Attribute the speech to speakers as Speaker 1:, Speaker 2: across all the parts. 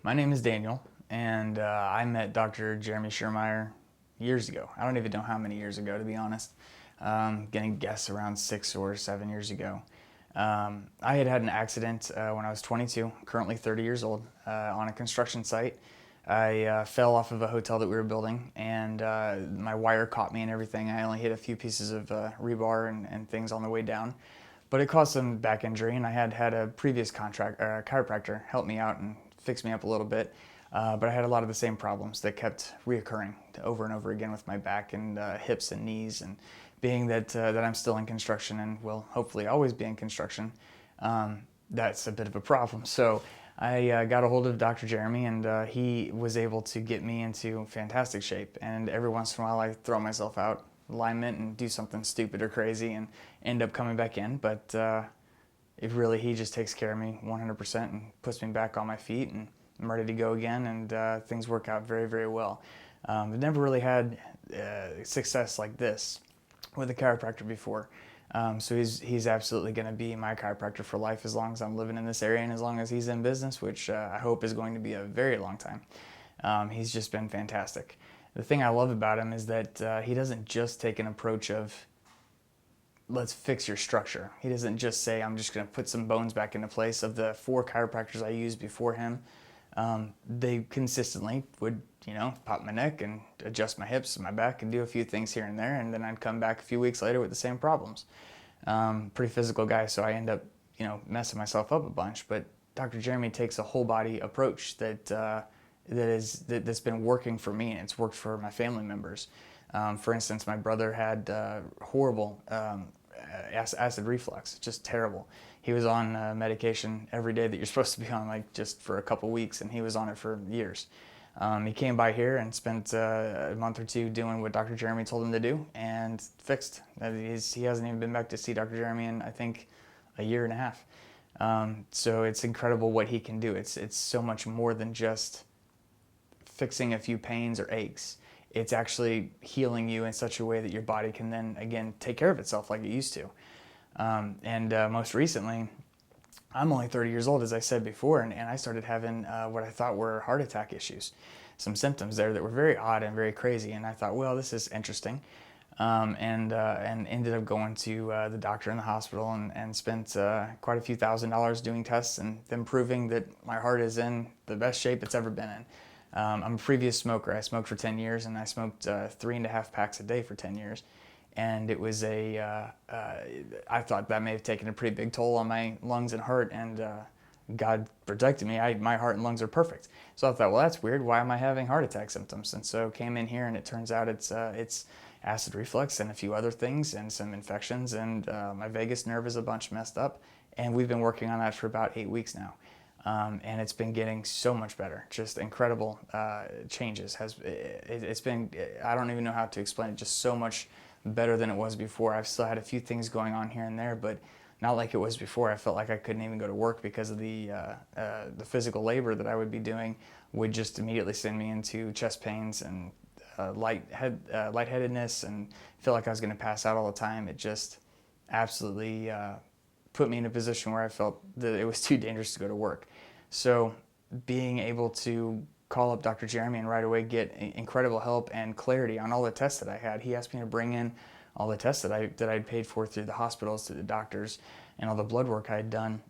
Speaker 1: My name is Daniel, and I met Dr. Jeremy Schiermeyer years ago. I don't even know how many years ago, to be honest. Gonna guess around 6 or 7 years ago. I had an accident when I was 22, currently 30 years old, on a construction site. I fell off of a hotel that we were building, and my wire caught me and everything. I only hit a few pieces of rebar and things on the way down, but it caused some back injury, and I had a previous chiropractor help me out and fix me up a little bit. But I had a lot of the same problems that kept reoccurring over and over again with my back and hips and knees. And being that I'm still in construction and will hopefully always be in construction, that's a bit of a problem. So I got a hold of Dr. Jeremy, and he was able to get me into fantastic shape. And every once in a while, I throw myself out alignment and do something stupid or crazy and end up coming back in. But he just takes care of me 100% and puts me back on my feet, and I'm ready to go again, and things work out very, very well. I've never really had success like this with a chiropractor before. So he's absolutely going to be my chiropractor for life as long as I'm living in this area and as long as he's in business, which I hope is going to be a very long time. He's just been fantastic. The thing I love about him is that he doesn't just take an approach of let's fix your structure. He doesn't just say I'm just going to put some bones back into place. Of the 4 chiropractors I used before him, they consistently would, pop my neck and adjust my hips and my back and do a few things here and there, and then I'd come back a few weeks later with the same problems. Pretty physical guy, so I end up, messing myself up a bunch. But Dr. Jeremy takes a whole body approach that's been working for me, and it's worked for my family members. For instance, my brother had horrible acid reflux, just terrible. He was on medication every day that you're supposed to be on, like just for a couple weeks, and he was on it for years. He came by here and spent a month or two doing what Dr. Jeremy told him to do, and fixed. He hasn't even been back to see Dr. Jeremy in, I think, a year and a half. So it's incredible what he can do. It's so much more than just fixing a few pains or aches. It's actually healing you in such a way that your body can then, again, take care of itself like it used to. Most recently, I'm only 30 years old, as I said before, and I started having what I thought were heart attack issues. Some symptoms there that were very odd and very crazy, and I thought, well, this is interesting. And ended up going to the doctor in the hospital and spent quite a few $1,000s doing tests and them proving that my heart is in the best shape it's ever been in. I'm a previous smoker. I smoked for 10 years, and I smoked 3.5 packs a day for 10 years. And it was I thought that may have taken a pretty big toll on my lungs and heart, and God protected me. My heart and lungs are perfect. So I thought, well, that's weird. Why am I having heart attack symptoms? And so came in here, and it turns out it's acid reflux and a few other things and some infections, and my vagus nerve is a bunch messed up. And we've been working on that for about 8 weeks now. And it's been getting so much better, just incredible changes. It's been, I don't even know how to explain it, just so much better than it was before. I've still had a few things going on here and there, but not like it was before. I felt like I couldn't even go to work because of the physical labor that I would be doing would just immediately send me into chest pains and lightheadedness, and feel like I was going to pass out all the time. It just absolutely put me in a position where I felt that it was too dangerous to go to work. So being able to call up Dr. Jeremy and right away get incredible help and clarity on all the tests that I had. He asked me to bring in all the tests that I'd paid for through the hospitals, through the doctors, and all the blood work I had done.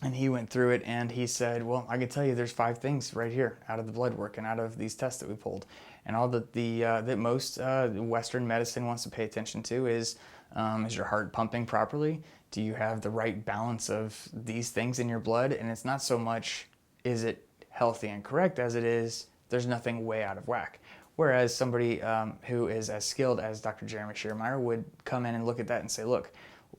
Speaker 1: And he went through it, and he said, well, I can tell you there's 5 things right here out of the blood work and out of these tests that we pulled. And all that most Western medicine wants to pay attention to is your heart pumping properly? Do you have the right balance of these things in your blood? And it's not so much, is it healthy and correct, as it is, there's nothing way out of whack. Whereas somebody who is as skilled as Dr. Jeremy Schiermeyer would come in and look at that and say, look,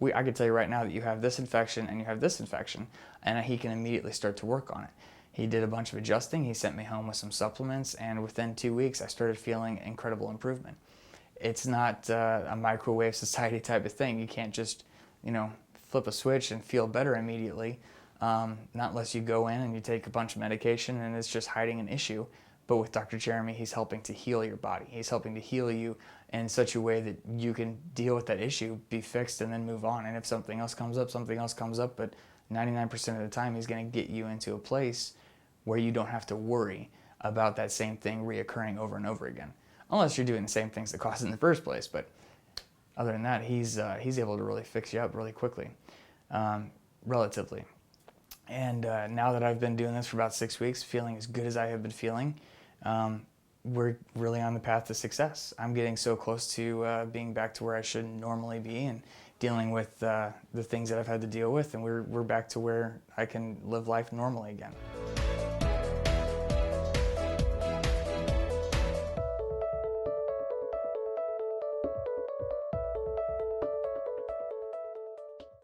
Speaker 1: I can tell you right now that you have this infection and you have this infection, and he can immediately start to work on it. He did a bunch of adjusting. He sent me home with some supplements, and within 2 weeks, I started feeling incredible improvement. It's not a microwave society type of thing. You can't just, flip a switch and feel better immediately, not unless you go in and you take a bunch of medication and it's just hiding an issue. But with Dr. Jeremy, he's helping to heal your body. He's helping to heal you in such a way that you can deal with that issue, be fixed, and then move on. And if something else comes up, something else comes up. But 99% of the time, he's going to get you into a place where you don't have to worry about that same thing reoccurring over and over again, unless you're doing the same things that caused it in the first place. But other than that, he's able to really fix you up really quickly, relatively. And now that I've been doing this for about 6 weeks, feeling as good as I have been feeling, we're really on the path to success. I'm getting so close to being back to where I should normally be and dealing with the things that I've had to deal with, and we're back to where I can live life normally again.